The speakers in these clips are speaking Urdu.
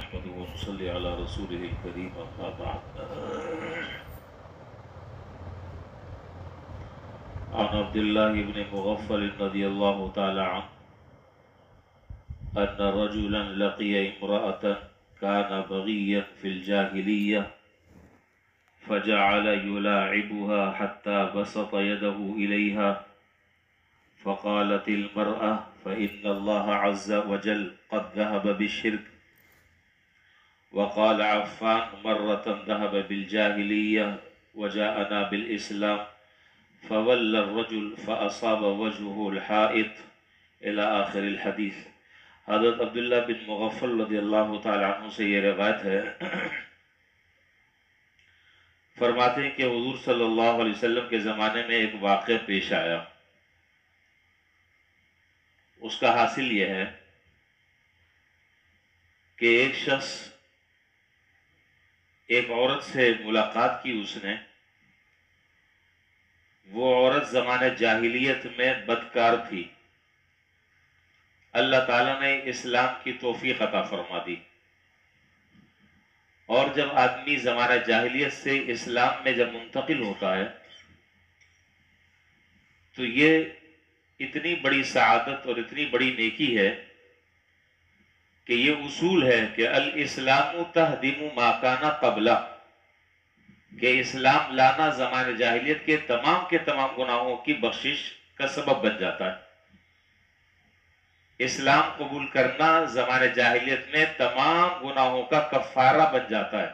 نحمده ونصلي على رسوله الكريم أما بعد. عن عبد الله بن مغفل رضي الله تعالى عنه أن رجلا لقي امرأة كان بغيا في الجاهلية فجعل يلاعبها حتى بسط يده إليها فقالت المرأة فإن الله عز وجل قد ذهب بالشرك. وقال عفان مرة ذهب بالجاهلية وجاءنا بالإسلام فولى الرجل فأصاب وجهه الحائط إلى آخر الحديث. حضرت عبداللہ بن مغفل رضی اللہ تعالی عنہ سے یہ روایت ہے، فرماتے ہیں کہ حضور صلی اللہ علیہ وسلم کے زمانے میں ایک واقعہ پیش آیا. اس کا حاصل یہ ہے کہ ایک شخص ایک عورت سے ملاقات کی. اس نے وہ عورت زمانہ جاہلیت میں بدکار تھی. اللہ تعالیٰ نے اسلام کی توفیق عطا فرما دی، اور جب آدمی زمانہ جاہلیت سے اسلام میں جب منتقل ہوتا ہے تو یہ اتنی بڑی سعادت اور اتنی بڑی نیکی ہے کہ یہ اصول ہے کہ الاسلام تہدم ما کان قبلہ، کہ اسلام لانا زمانہ جاہلیت کے تمام گناہوں کی بخشش کا سبب بن جاتا ہے. اسلام قبول کرنا زمانہ جاہلیت میں تمام گناہوں کا کفارہ بن جاتا ہے.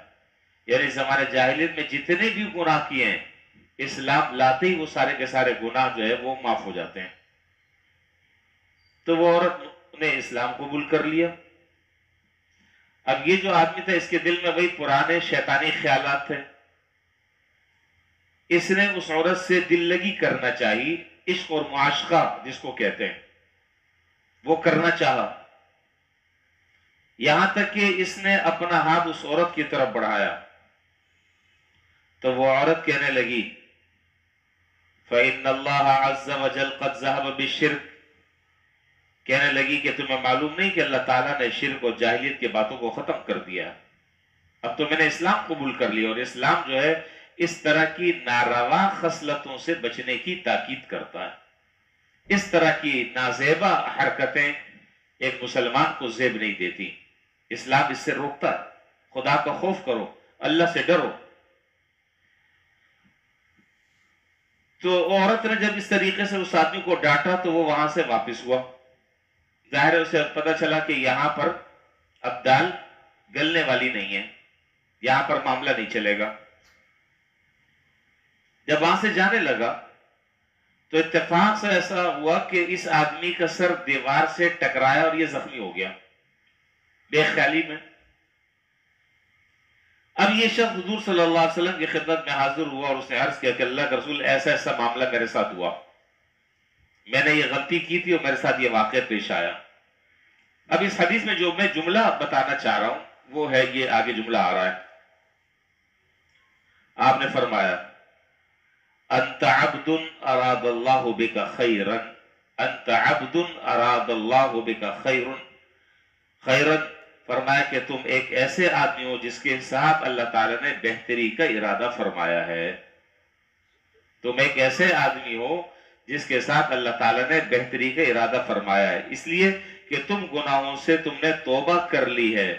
یعنی زمانہ جاہلیت میں جتنے بھی گناہ کیے ہیں اسلام لاتے ہی وہ سارے کے سارے گناہ جو ہے وہ معاف ہو جاتے ہیں. تو وہ عورت نے اسلام قبول کر لیا. اب یہ جو آدمی تھا اس کے دل میں وہی پرانے شیطانی خیالات تھے. اس نے اس عورت سے دل لگی کرنا چاہی، عشق اور معاشقہ جس کو کہتے ہیں وہ کرنا چاہا. یہاں تک کہ اس نے اپنا ہاتھ اس عورت کی طرف بڑھایا تو وہ عورت کہنے لگی فَإِنَّ اللَّهَ عَزَّ وَجَلَّ قَدْ ذَهَبَ بِالشِّرْكِ، کہنے لگی کہ تمہیں معلوم نہیں کہ اللہ تعالیٰ نے شرک اور جاہلیت کی باتوں کو ختم کر دیا. اب تو میں نے اسلام قبول کر لیا، اور اسلام جو ہے اس طرح کی ناروا خصلتوں سے بچنے کی تاکید کرتا ہے. اس طرح کی نازیبا حرکتیں ایک مسلمان کو زیب نہیں دیتی. اسلام اس سے روکتا ہے. خدا کا خوف کرو، اللہ سے ڈرو. تو عورت نے جب اس طریقے سے اس آدمی کو ڈانٹا تو وہ وہاں سے واپس ہوا. ظاہر ہے اسے پتا چلا کہ یہاں پر اب دال گلنے والی نہیں ہے، یہاں پر معاملہ نہیں چلے گا. جب وہاں سے جانے لگا تو اتفاق سے ایسا ہوا کہ اس آدمی کا سر دیوار سے ٹکرایا اور یہ زخمی ہو گیا بے خیالی میں. اب یہ شخص حضور صلی اللہ علیہ وسلم کی خدمت میں حاضر ہوا اور اس نے عرض کیا کہ اللہ کے رسول ایسا ایسا معاملہ میرے ساتھ ہوا، میں نے یہ غلطی کی تھی اور میرے ساتھ یہ واقعہ پیش آیا. اب اس حدیث میں جو میں جملہ بتانا چاہ رہا ہوں وہ ہے یہ آگے جملہ آ رہا ہے. آپ نے فرمایا انت عبد اراد اللہ بک خیرا، انت عبد اراد اللہ بک خیرا، فرمایا کہ تم ایک ایسے آدمی ہو جس کے ساتھ اللہ تعالیٰ نے بہتری کا ارادہ فرمایا ہے. تم ایک ایسے آدمی ہو جس کے ساتھ اللہ تعالیٰ نے بہتری کا ارادہ فرمایا ہے، اس لیے کہ تم گناہوں سے تم نے توبہ کر لی ہے.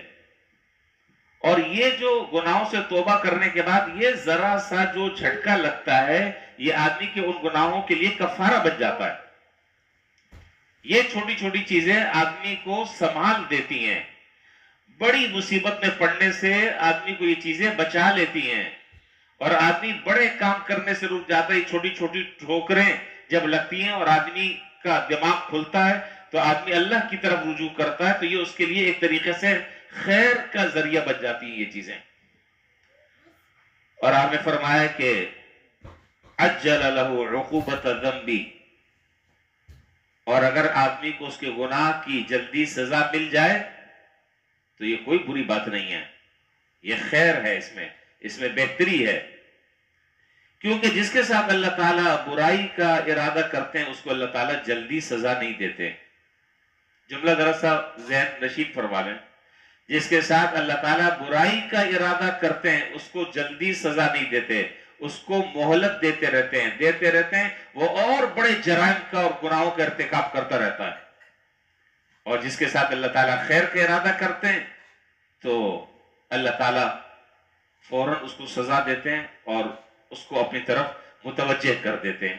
اور یہ جو گناہوں سے توبہ کرنے کے بعد یہ ذرا سا جو جھٹکا لگتا ہے یہ آدمی کے ان گناہوں کے لیے کفارہ بن جاتا ہے. یہ چھوٹی چھوٹی چیزیں آدمی کو سنبھال دیتی ہیں. بڑی مصیبت میں پڑنے سے آدمی کو یہ چیزیں بچا لیتی ہیں، اور آدمی بڑے کام کرنے سے رک جاتا ہے. چھوٹی چھوٹی ٹھوکریں جب لگتی ہیں اور آدمی کا دماغ کھلتا ہے تو آدمی اللہ کی طرف رجوع کرتا ہے، تو یہ اس کے لیے ایک طریقے سے خیر کا ذریعہ بن جاتی ہیں یہ چیزیں. اور آپ نے فرمایا کہ عجل له عقوبۃ الذنب، اور اگر آدمی کو اس کے گناہ کی جلدی سزا مل جائے تو یہ کوئی بری بات نہیں ہے، یہ خیر ہے، اس میں بہتری ہے. کیونکہ جس کے ساتھ اللہ تعالیٰ برائی کا ارادہ کرتے ہیں اس کو اللہ تعالیٰ جلدی سزا نہیں دیتے. جملہ ذرا سا ذہن نشین فرما لیں جس کے ساتھ اللہ تعالیٰ برائی کا ارادہ کرتے ہیں اس کو جلدی سزا نہیں دیتے، اس کو مہلت دیتے رہتے ہیں، وہ اور بڑے جرائم کا اور گناہوں کا ارتکاب کرتا رہتا ہے۔ اور جس کے ساتھ اللہ تعالیٰ خیر کا ارادہ کرتے ہیں تو اللہ تعالیٰ فوراً اس کو سزا دیتے ہیں اور اس کو اپنی طرف متوجہ کر دیتے ہیں۔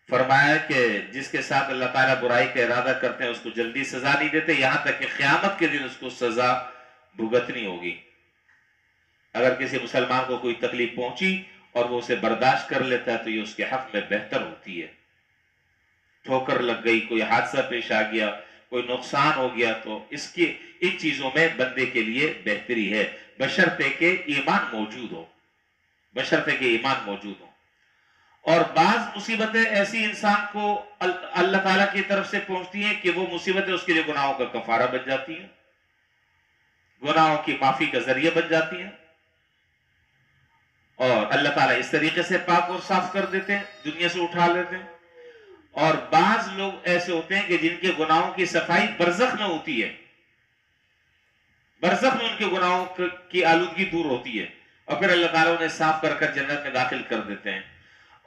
فرمایا کہ جس کے ساتھ اللہ تعالیٰ برائی کا ارادہ کرتے ہیں اس کو جلدی سزا نہیں دیتے، یہاں تک کہ قیامت کے دن اس کو سزا بھگتنی ہوگی۔ اگر کسی مسلمان کو کوئی تکلیف پہنچی اور وہ اسے برداشت کر لیتا ہے تو یہ اس کے حق میں بہتر ہوتی ہے۔ ٹھوکر لگ گئی، کوئی حادثہ پیش آ گیا، کوئی نقصان ہو گیا، تو ان چیزوں میں بندے کے لیے بہتری ہے، بشرطے کہ ایمان موجود ہو، اور بعض مصیبتیں ایسی انسان کو اللہ تعالیٰ کی طرف سے پہنچتی ہیں کہ وہ مصیبتیں اس کے لیے گناہوں کا کفارہ بن جاتی ہیں، گناہوں کی معافی کا ذریعہ بن جاتی ہیں، اور اللہ تعالیٰ اس طریقے سے پاک اور صاف کر دیتے ہیں، دنیا سے اٹھا لیتے ہیں۔ اور بعض لوگ ایسے ہوتے ہیں کہ جن کے گناہوں کی صفائی برزخ میں ہوتی ہے، برزخ میں ان کے گناہوں کی آلودگی دور ہوتی ہے، اور پھر اللہ تعالیٰ انہیں صاف کر کر جنت میں داخل کر دیتے ہیں۔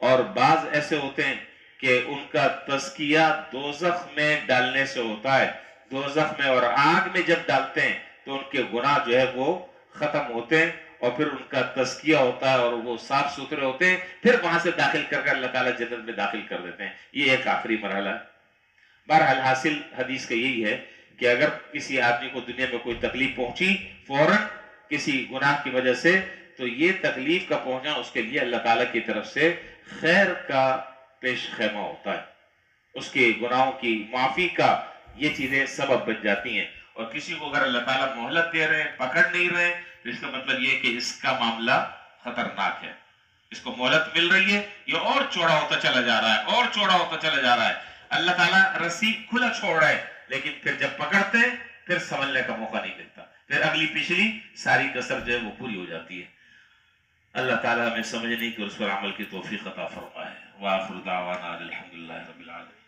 اور بعض ایسے ہوتے ہیں کہ ان کا تزکیہ دوزخ میں ڈالنے سے ہوتا ہے، دوزخ میں اور آگ میں جب ڈالتے ہیں تو ان کے گناہ جو ہے وہ ختم ہوتے ہیں، اور پھر ان کا تزکیہ ہوتا ہے اور وہ صاف ستھرے ہوتے ہیں، پھر وہاں سے داخل کر کر اللہ تعالیٰ جنت میں داخل کر دیتے ہیں۔ یہ ایک آخری مرحلہ ہے۔ بہرحال حاصل حدیث کا یہی ہے کہ اگر کسی آدمی کو دنیا میں کوئی تکلیف پہنچی فوراً کسی گناہ کی وجہ سے، تو یہ تکلیف کا پہنچنا اس کے لیے اللہ تعالیٰ کی طرف سے خیر کا پیش خیمہ ہوتا ہے، اس کے گناہوں کی معافی کا یہ چیزیں سبب بن جاتی ہیں۔ اور کسی کو اگر اللہ تعالیٰ مہلت دے رہے ہیں، پکڑ نہیں رہے، تو اس کا مطلب یہ کہ اس کا معاملہ خطرناک ہے، اس کو مہلت مل رہی ہے، یہ اور چوڑا ہوتا چلا جا رہا ہے، اور چوڑا ہوتا چلا جا رہا ہے۔ اللہ تعالیٰ رسی کھلا چھوڑ رہا ہے، لیکن پھر جب پکڑتے ہیں پھر سنبھلنے کا موقع نہیں ملتا، پھر اگلی پچھلی ساری کسر جو ہے وہ پوری ہو جاتی ہے۔ اللہ تعالیٰ ہمیں سمجھنے کی اور اس پر عمل کی توفیق عطا فرمائے۔ وآخر دعوانا الحمدللہ رب العالمین۔